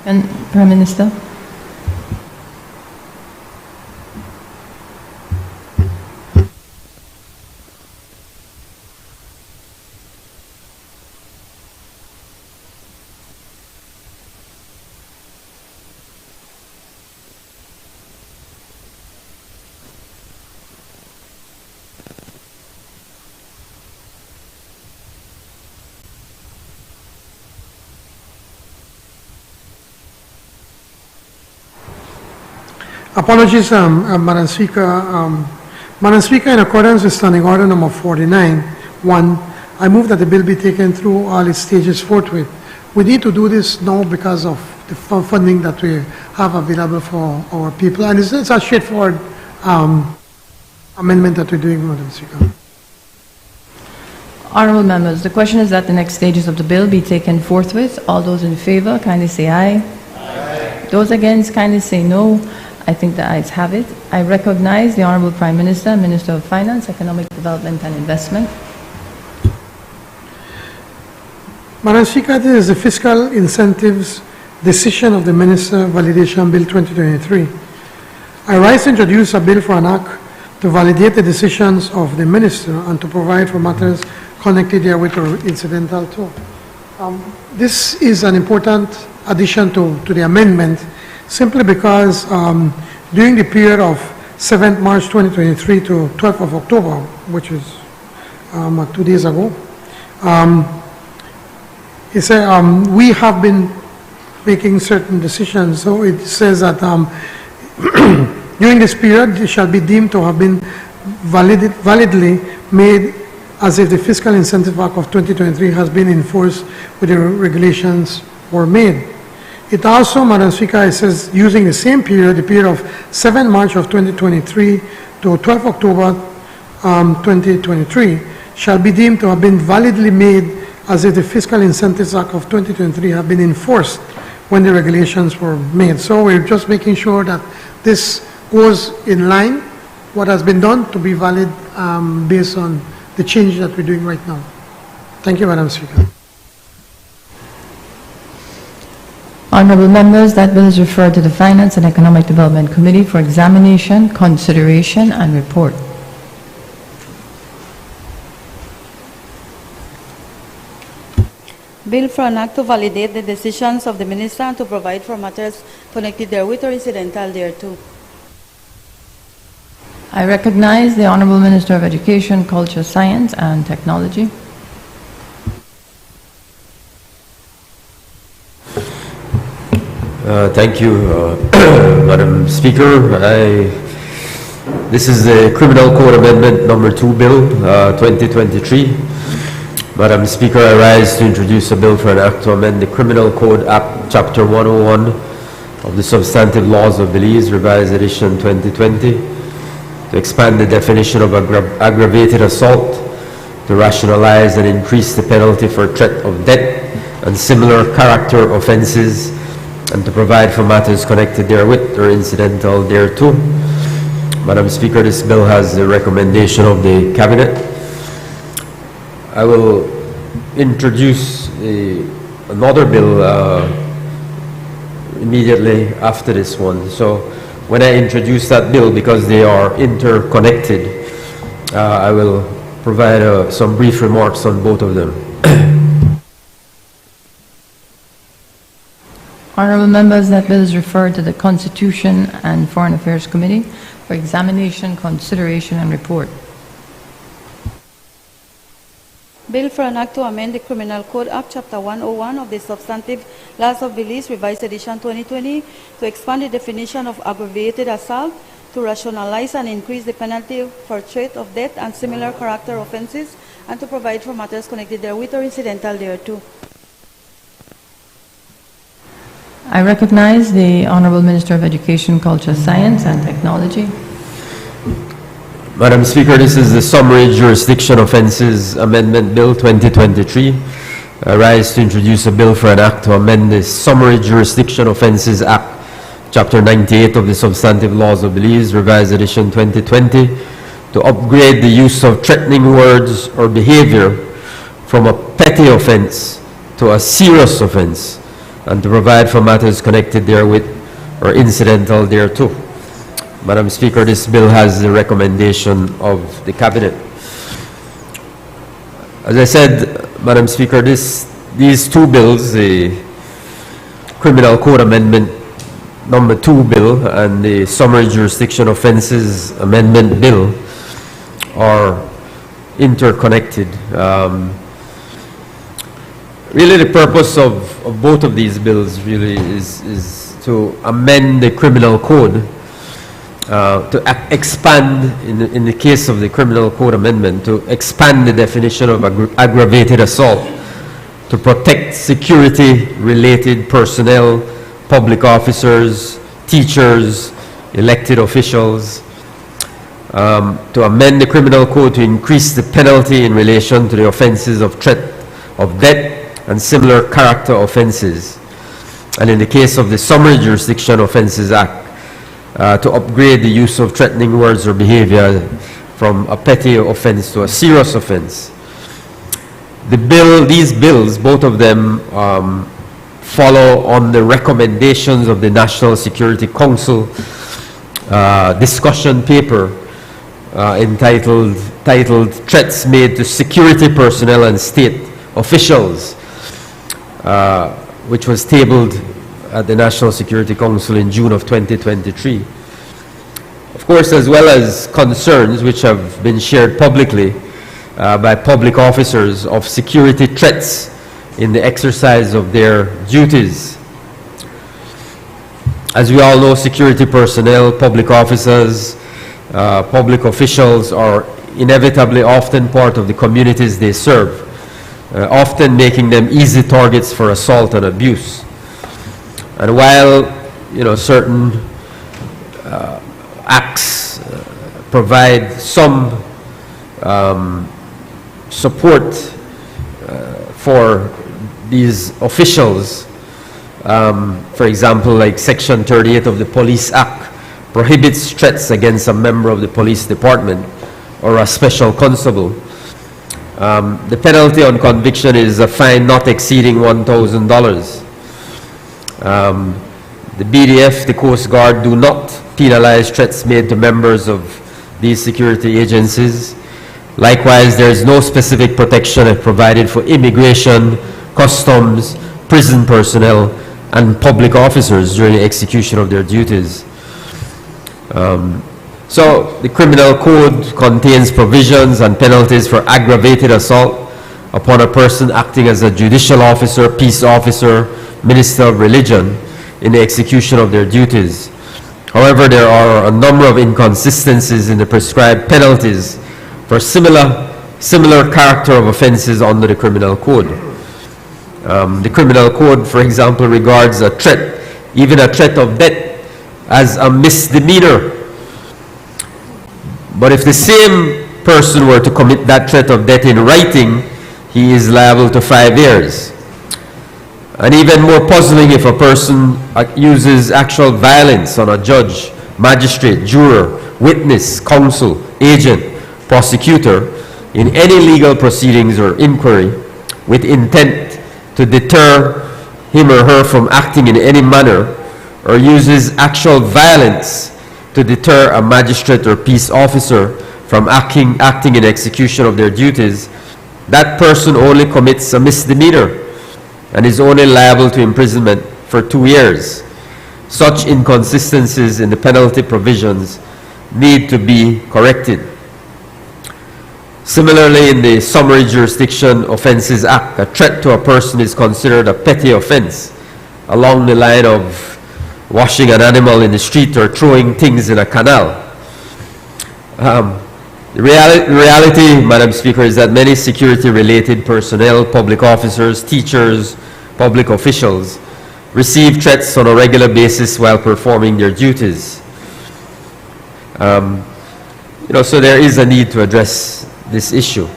And Prime Minister. Apologies, Madam Speaker. Madam Speaker, in accordance with Standing Order number 49-1, I move that the bill be taken through all its stages forthwith. We need to do this now because of the funding that we have available for our people, and it's a straightforward amendment that we're doing, Madam Speaker. Honorable members, the question is that the next stages of the bill be taken forthwith. All those in favor, kindly say aye. Aye. Those against, kindly say no. I think the ayes have it. I recognize the Honorable Prime Minister, Minister of Finance, Economic Development and Investment. Madam Speaker, this is the Fiscal Incentives Decision of the Minister, Validation Bill 2023. I rise to introduce a bill for an act to validate the decisions of the Minister and to provide for matters connected therewith or incidental to. This is an important addition to the amendment, simply because during the period of 7th March 2023 to 12th of October, which is 2 days ago, we have been making certain decisions. So it says that during this period, it shall be deemed to have been validly made as if the Fiscal Incentive Act of 2023 has been enforced with the regulations were made. It also, Madam Speaker, it says using the same period, the period of 7 March of 2023 to 12 October 2023, shall be deemed to have been validly made as if the Fiscal Incentives Act of 2023 have been enforced when the regulations were made. So we're just making sure that this goes in line, what has been done, to be valid based on the change that we're doing right now. Thank you, Madam Speaker. Honorable members, that bill is referred to the Finance and Economic Development Committee for examination, consideration, and report. Bill for an act to validate the decisions of the minister and to provide for matters connected therewith or incidental thereto. I recognize the Honorable Minister of Education, Culture, Science, and Technology. Thank you, Madam Speaker. This is the Criminal Code Amendment Number 2 Bill 2023. Madam Speaker, I rise to introduce a bill for an act to amend the Criminal Code Act, Chapter 101 of the Substantive Laws of Belize, Revised Edition 2020, to expand the definition of aggravated assault, to rationalize and increase the penalty for threat of death and similar character offences, and to provide for matters connected therewith or incidental thereto. Madam Speaker, this bill has the recommendation of the Cabinet. I will introduce another bill immediately after this one. So when I introduce that bill, because they are interconnected, I will provide some brief remarks on both of them. Honorable members, that bill is referred to the Constitution and Foreign Affairs Committee for examination, consideration, and report. Bill for an act to amend the Criminal Code Act, Chapter 101 of the Substantive Laws of Belize, Revised Edition 2020, to expand the definition of aggravated assault, to rationalize and increase the penalty for threat of death and similar character offences, and to provide for matters connected therewith or incidental thereto. I recognize the Honorable Minister of Education, Culture, Science, and Technology. Madam Speaker, this is the Summary Jurisdiction Offences Amendment Bill 2023. I rise to introduce a bill for an act to amend the Summary Jurisdiction Offences Act, Chapter 98 of the Substantive Laws of Belize, Revised Edition 2020, to upgrade the use of threatening words or behavior from a petty offence to a serious offence, and to provide for matters connected therewith or incidental thereto. Madam Speaker, this bill has the recommendation of the Cabinet. As I said, Madam Speaker, these two bills, the Criminal Code Amendment Number 2 Bill and the Summary Jurisdiction Offences Amendment Bill, are interconnected. Really, the purpose of both of these bills really is to amend the criminal code, to expand, in the case of the Criminal Code Amendment, to expand the definition of aggravated assault, to protect security-related personnel, public officers, teachers, elected officials, to amend the criminal code to increase the penalty in relation to the offences of threat of death and similar character offences, and in the case of the Summary Jurisdiction Offences Act, to upgrade the use of threatening words or behavior from a petty offence to a serious offence. These bills, both of them, follow on the recommendations of the National Security Council discussion paper entitled Threats Made to Security Personnel and State Officials, which was tabled at the National Security Council in June of 2023. Of course, as well as concerns which have been shared publicly by public officers of security threats in the exercise of their duties. As we all know, security personnel, public officers, public officials are inevitably often part of the communities they serve, often making them easy targets for assault and abuse. And while, certain acts provide some support for these officials, for example, like Section 38 of the Police Act prohibits threats against a member of the police department or a special constable. The penalty on conviction is a fine not exceeding $1,000. The BDF, the Coast Guard, do not penalize threats made to members of these security agencies. Likewise, there is no specific protection provided for immigration, customs, prison personnel, and public officers during the execution of their duties. So the Criminal Code contains provisions and penalties for aggravated assault upon a person acting as a judicial officer, peace officer, minister of religion in the execution of their duties. However, there are a number of inconsistencies in the prescribed penalties for similar character of offenses under the Criminal Code. The Criminal Code, for example, regards a threat, even a threat of death, as a misdemeanor. But if the same person were to commit that threat of death in writing, he is liable to 5 years. And even more puzzling if a person uses actual violence on a judge, magistrate, juror, witness, counsel, agent, prosecutor in any legal proceedings or inquiry with intent to deter him or her from acting in any manner, or uses actual violence to deter a magistrate or peace officer from acting in execution of their duties, that person only commits a misdemeanor and is only liable to imprisonment for 2 years. Such inconsistencies in the penalty provisions need to be corrected. Similarly, in the Summary Jurisdiction Offences Act, a threat to a person is considered a petty offense along the line of washing an animal in the street or throwing things in a canal. The reality, Madam Speaker, is that many security-related personnel, public officers, teachers, public officials, receive threats on a regular basis while performing their duties. So there is a need to address this issue.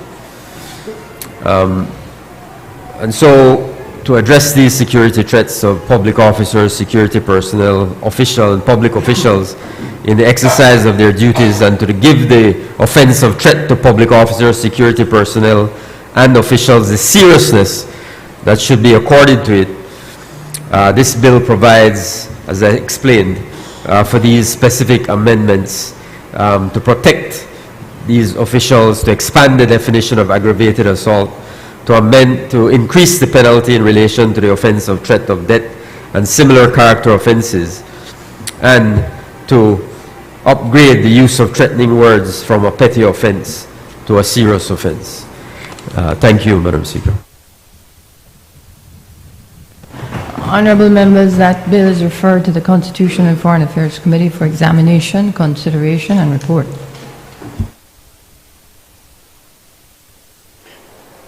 And so to address these security threats of public officers, security personnel, official and public officials in the exercise of their duties, and to give the offense of threat to public officers, security personnel, and officials the seriousness that should be accorded to it, this bill provides, as I explained, for these specific amendments to protect these officials, to expand the definition of aggravated assault, to increase the penalty in relation to the offense of threat of death and similar character offenses, and to upgrade the use of threatening words from a petty offense to a serious offense. Thank you, Madam Speaker. Honorable members, that bill is referred to the Constitution and Foreign Affairs Committee for examination, consideration, and report.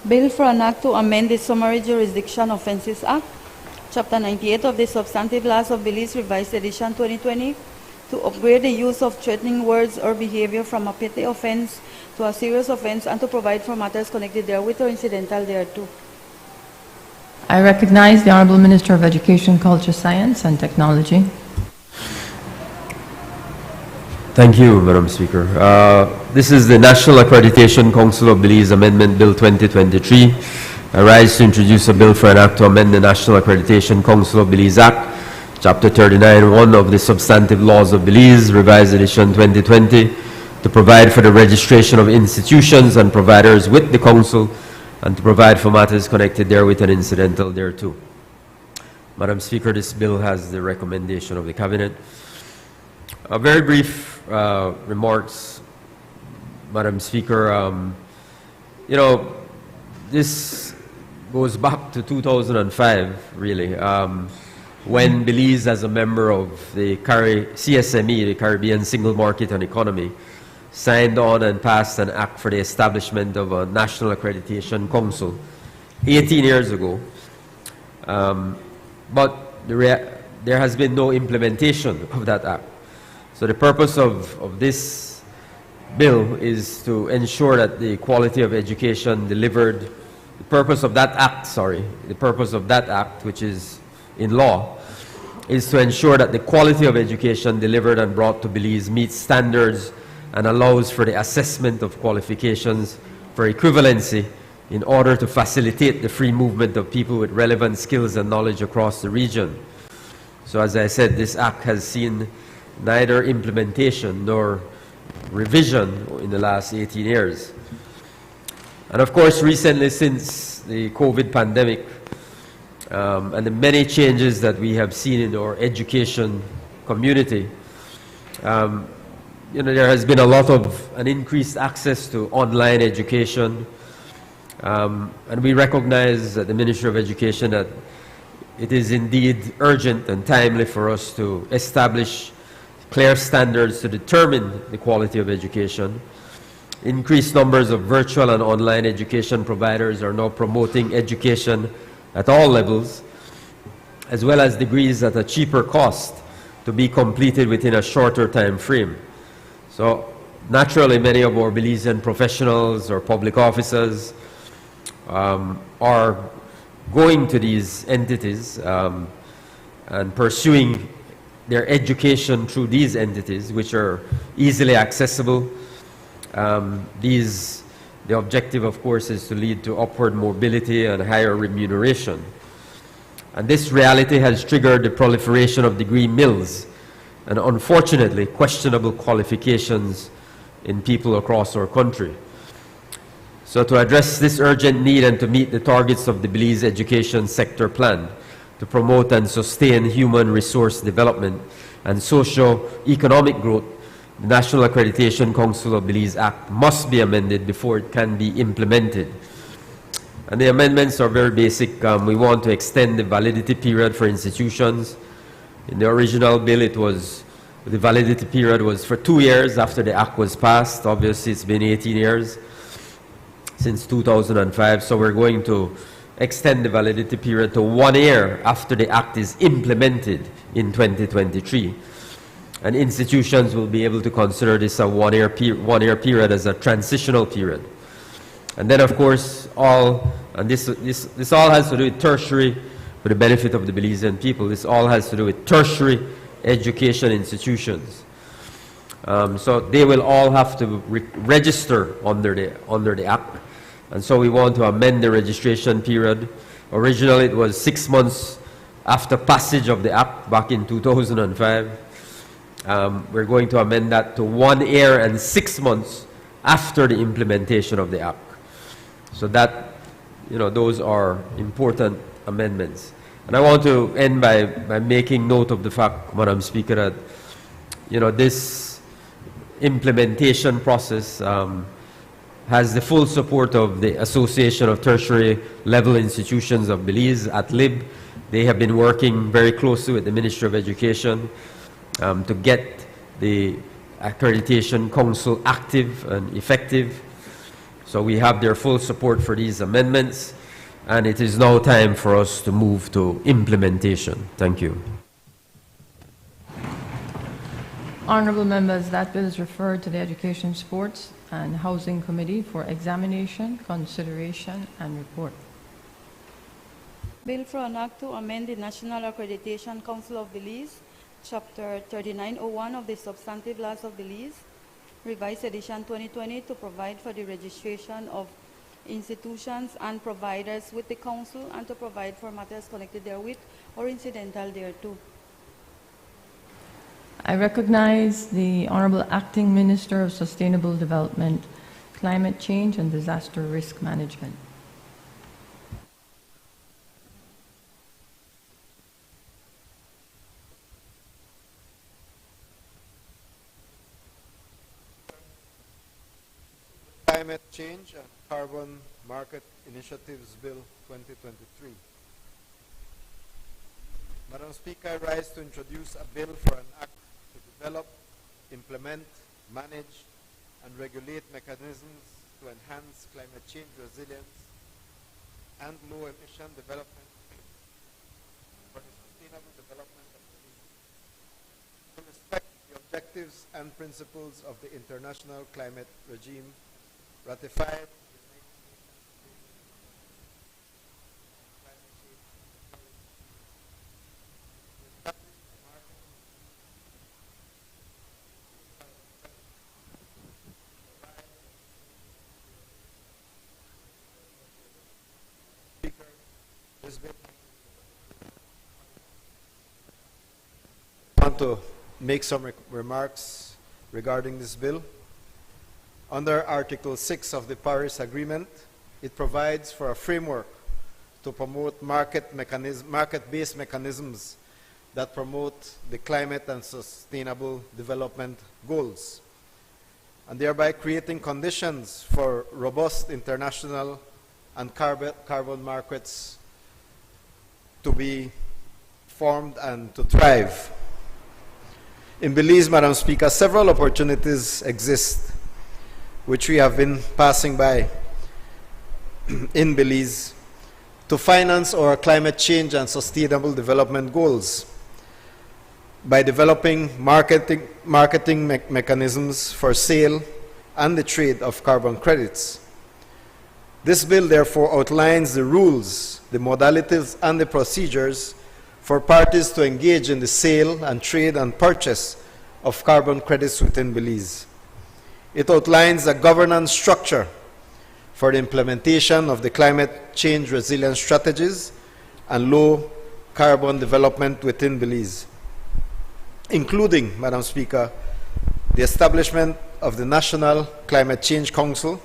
Bill for an act to amend the Summary Jurisdiction Offences Act, Chapter 98 of the Substantive Laws of Belize, Revised Edition 2020, to upgrade the use of threatening words or behavior from a petty offense to a serious offense, and to provide for matters connected therewith or incidental thereto. I recognize the Honorable Minister of Education, Culture, Science, and Technology. Thank you, Madam Speaker. This is the National Accreditation Council of Belize Amendment Bill 2023. I rise to introduce a bill for an act to amend the National Accreditation Council of Belize Act, Chapter 39(1) of the Substantive Laws of Belize, Revised Edition 2020, to provide for the registration of institutions and providers with the Council, and to provide for matters connected therewith and incidental thereto. Madam Speaker, this bill has the recommendation of the Cabinet. A very brief remarks, Madam Speaker. This goes back to 2005, really, when Belize, as a member of the CSME, the Caribbean Single Market and Economy, signed on and passed an act for the establishment of a National Accreditation Council 18 years ago. But there has been no implementation of that act. So the purpose of this bill is to ensure that the quality of education delivered, the purpose of that act, which is in law, is to ensure that the quality of education delivered and brought to Belize meets standards and allows for the assessment of qualifications for equivalency in order to facilitate the free movement of people with relevant skills and knowledge across the region. So as I said, this act has seen neither implementation nor revision in the last 18 years. And of course, recently, since the COVID pandemic, and the many changes that we have seen in our education community, there has been a lot of an increased access to online education, and we recognize at the Ministry of Education that it is indeed urgent and timely for us to establish clear standards to determine the quality of education. Increased numbers of virtual and online education providers are now promoting education at all levels, as well as degrees at a cheaper cost to be completed within a shorter time frame. So naturally, many of our Belizean professionals or public officers are going to these entities and pursuing their education through these entities, which are easily accessible. The objective, of course, is to lead to upward mobility and higher remuneration. And this reality has triggered the proliferation of degree mills and, unfortunately, questionable qualifications in people across our country. So to address this urgent need and to meet the targets of the Belize Education Sector Plan to promote and sustain human resource development and socio-economic growth, the National Accreditation Council of Belize Act must be amended before it can be implemented. And the amendments are very basic. We want to extend the validity period for institutions. In the original bill, the validity period was for 2 years after the act was passed. Obviously, it's been 18 years since 2005, so we're going to extend the validity period to 1 year after the act is implemented in 2023. And institutions will be able to consider this a one-year period as a transitional period. And then, of course, this all has to do with tertiary, for the benefit of the Belizean people. This all has to do with tertiary education institutions. So they will all have to register under the Act. And so we want to amend the registration period. Originally, it was 6 months after passage of the Act back in 2005. We're going to amend that to 1 year and 6 months after the implementation of the Act. So that, those are important amendments. And I want to end by making note of the fact, Madam Speaker, that, this implementation process has the full support of the Association of Tertiary Level Institutions of Belize, ATLIB. They have been working very closely with the Ministry of Education to get the Accreditation Council active and effective. So we have their full support for these amendments, and it is now time for us to move to implementation. Thank you. Honorable members, that bill is referred to the Education, Sports and Housing Committee for examination, consideration, and report. Bill for an act to amend the National Accreditation Council of Belize, Chapter 3901 of the Substantive Laws of Belize, Revised Edition 2020, to provide for the registration of institutions and providers with the Council and to provide for matters connected therewith or incidental thereto. I recognize the Honorable Acting Minister of Sustainable Development, Climate Change and Disaster Risk Management. Climate Change and Carbon Market Initiatives Bill 2023. Madam Speaker, I rise to introduce a bill for an act to develop, implement, manage, and regulate mechanisms to enhance climate change resilience and low-emission development for the sustainable development of objectives and principles of the international climate regime ratified this bill. I want to make some remarks regarding this bill. Under Article 6 of the Paris Agreement, it provides for a framework to promote market-based mechanisms that promote the climate and sustainable development goals, and thereby creating conditions for robust international and carbon markets to be formed and to thrive. In Belize, Madam Speaker, several opportunities exist which we have been passing by in Belize to finance our climate change and sustainable development goals by developing marketing mechanisms for sale and the trade of carbon credits. This bill therefore outlines the rules, the modalities, and the procedures for parties to engage in the sale and trade and purchase of carbon credits within Belize. It outlines a governance structure for the implementation of the climate change resilience strategies and low carbon development within Belize, including, Madam Speaker, the establishment of the National Climate Change Council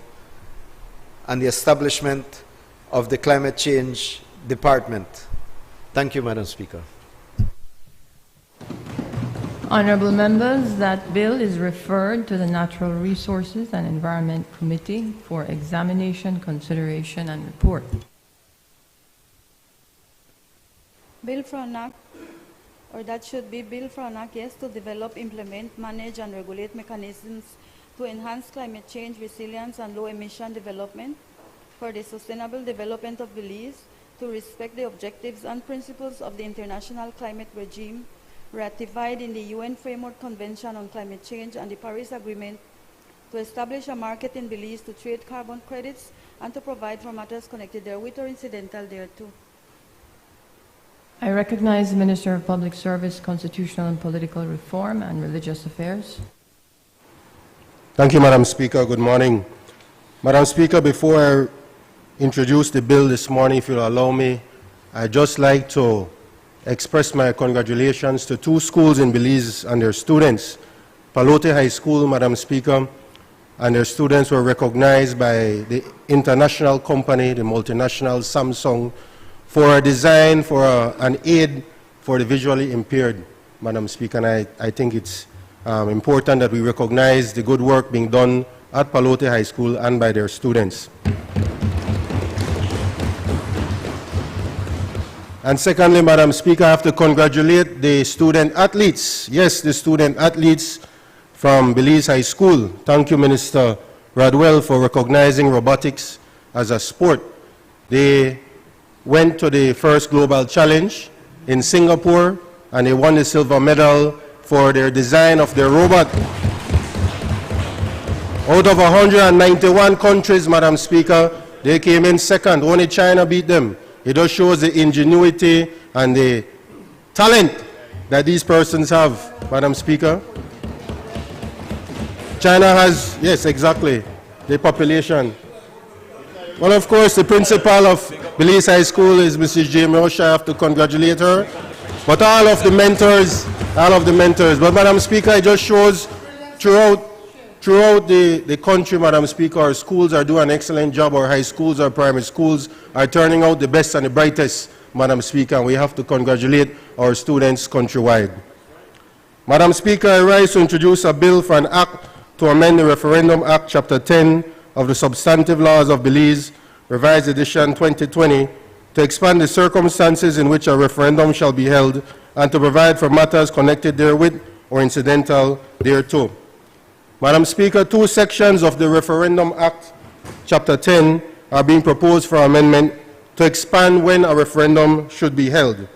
and the establishment of the Climate Change Department. Thank you, Madam Speaker. Honorable members, that bill is referred to the Natural Resources and Environment Committee for examination, consideration, and report. Bill for an act, or that should be bill for an act, yes, to develop, implement, manage, and regulate mechanisms to enhance climate change resilience and low emission development for the sustainable development of Belize, to respect the objectives and principles of the international climate regime ratified in the UN Framework Convention on Climate Change and the Paris Agreement, to establish a market in Belize to trade carbon credits and to provide for matters connected therewith or incidental thereto. I recognize the Minister of Public Service, Constitutional and Political Reform and Religious Affairs. Thank you, Madam Speaker. Good morning. Madam Speaker, before I introduce the bill this morning, if you'll allow me, I'd just like to express my congratulations to two schools in Belize and their students. Palote High School, Madam Speaker, and their students were recognized by the international company, the multinational Samsung, for a design for an aid for the visually impaired, Madam Speaker. And I think it's important that we recognize the good work being done at Palote High School and by their students. And secondly, Madam Speaker, I have to congratulate the student athletes. Yes, the student athletes from Belize High School. Thank you, Minister Radwell, for recognizing robotics as a sport. They went to the first Global Challenge in Singapore, and they won the silver medal for their design of their robot. Out of 191 countries, Madam Speaker, they came in second. Only China beat them. It just shows the ingenuity and the talent that these persons have, Madam Speaker. China has, yes, exactly, the population. Well, of course, the principal of Belize High School is Mrs. J. Roche. I have to congratulate her. But all of the mentors. But, Madam Speaker, it just shows throughout the country, Madam Speaker, our schools are doing an excellent job. Our high schools, our primary schools are turning out the best and the brightest, Madam Speaker, and we have to congratulate our students countrywide. Madam Speaker, I rise to introduce a bill for an act to amend the Referendum Act, Chapter 10 of the Substantive Laws of Belize, Revised Edition 2020, to expand the circumstances in which a referendum shall be held and to provide for matters connected therewith or incidental thereto. Madam Speaker, two sections of the Referendum Act, Chapter 10, are being proposed for amendment to expand when a referendum should be held.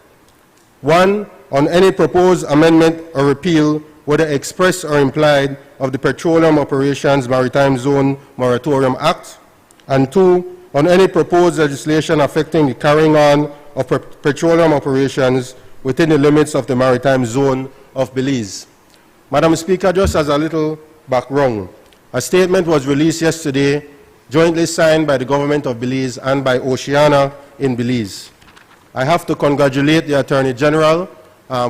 One, on any proposed amendment or repeal whether express or implied, of the Petroleum Operations Maritime Zone Moratorium Act, and 2, on any proposed legislation affecting the carrying on of petroleum operations within the limits of the maritime zone of Belize. Madam Speaker, just as a little background, a statement was released yesterday, jointly signed by the government of Belize and by Oceana in Belize. I have to congratulate the Attorney General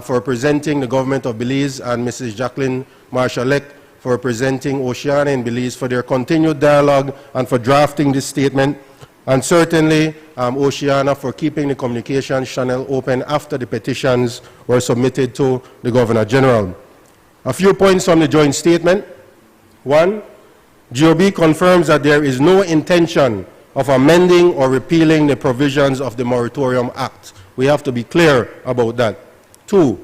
for representing the government of Belize and Mrs. Jacqueline Marshall-Leck for representing Oceana in Belize for their continued dialogue and for drafting this statement, and certainly Oceana for keeping the communication channel open after the petitions were submitted to the Governor General. A few points from the joint statement. 1, GOB confirms that there is no intention of amending or repealing the provisions of the Moratorium Act. We have to be clear about that. 2,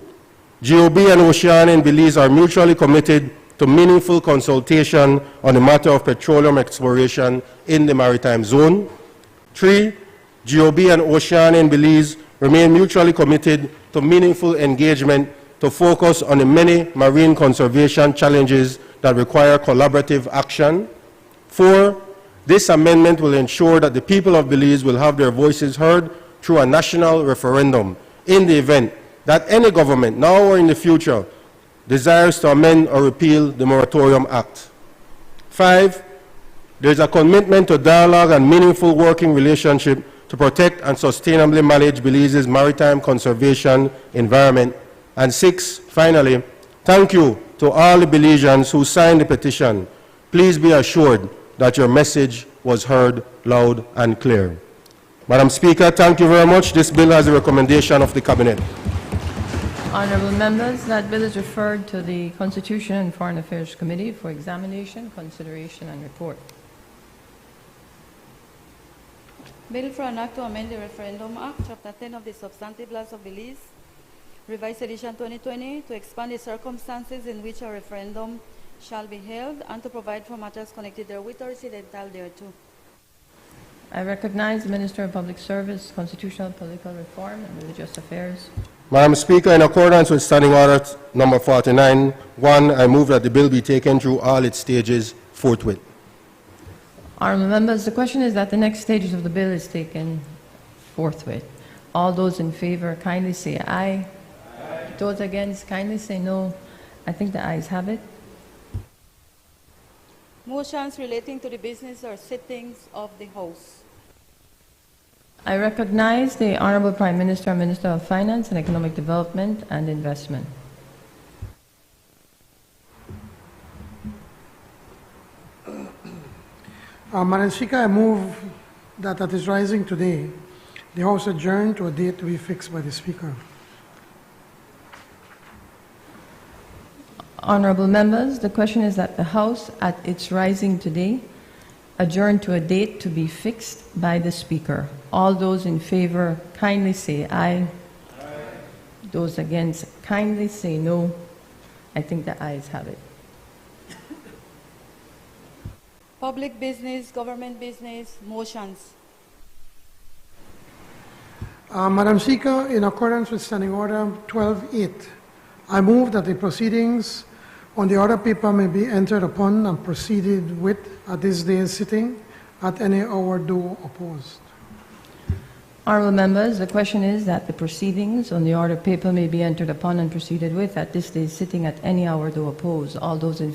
GOB and Oceana in Belize are mutually committed to meaningful consultation on the matter of petroleum exploration in the maritime zone. 3, GOB and Oceana in Belize remain mutually committed to meaningful engagement to focus on the many marine conservation challenges that require collaborative action. 4, this amendment will ensure that the people of Belize will have their voices heard through a national referendum in the event that any government, now or in the future, desires to amend or repeal the Moratorium Act. 5, there is a commitment to dialogue and meaningful working relationship to protect and sustainably manage Belize's maritime conservation environment. And 6, finally, thank you to all the Belizeans who signed the petition. Please be assured that your message was heard loud and clear. Madam Speaker, thank you very much. This bill has a recommendation of the Cabinet. Honourable members, that bill is referred to the Constitution and Foreign Affairs Committee for examination, consideration and report. Bill for an act to amend the Referendum Act, Chapter 10 of the Substantive Laws of Belize, Revised Edition 2020, to expand the circumstances in which a referendum shall be held and to provide for matters connected therewith or incidental thereto. I recognize the Minister of Public Service, Constitutional Political Reform and Religious Affairs. Madam Speaker, in accordance with Standing Order number 49, 1, I move that the bill be taken through all its stages forthwith. Honourable members, the question is that the next stages of the bill is taken forthwith. All those in favour kindly say aye. Aye. Those against kindly say no. I think the ayes have it. Motions relating to the business or sittings of the House. I recognize the Honourable Prime Minister and Minister of Finance and Economic Development and Investment. Madam Speaker, I move that at its rising today, the House adjourn to a date to be fixed by the Speaker. Honourable members, the question is that the House, at its rising today, adjourn to a date to be fixed by the Speaker. All those in favour kindly say aye. Aye. Those against kindly say no. I think the ayes have it. Public business, government business, motions. Madam Speaker, in accordance with Standing Order 12.8, I move that the proceedings on the order paper may be entered upon and proceeded with at this day's sitting at any hour though opposed. Honourable members, the question is that the proceedings on the order paper may be entered upon and proceeded with at this day's sitting at any hour though opposed. All those in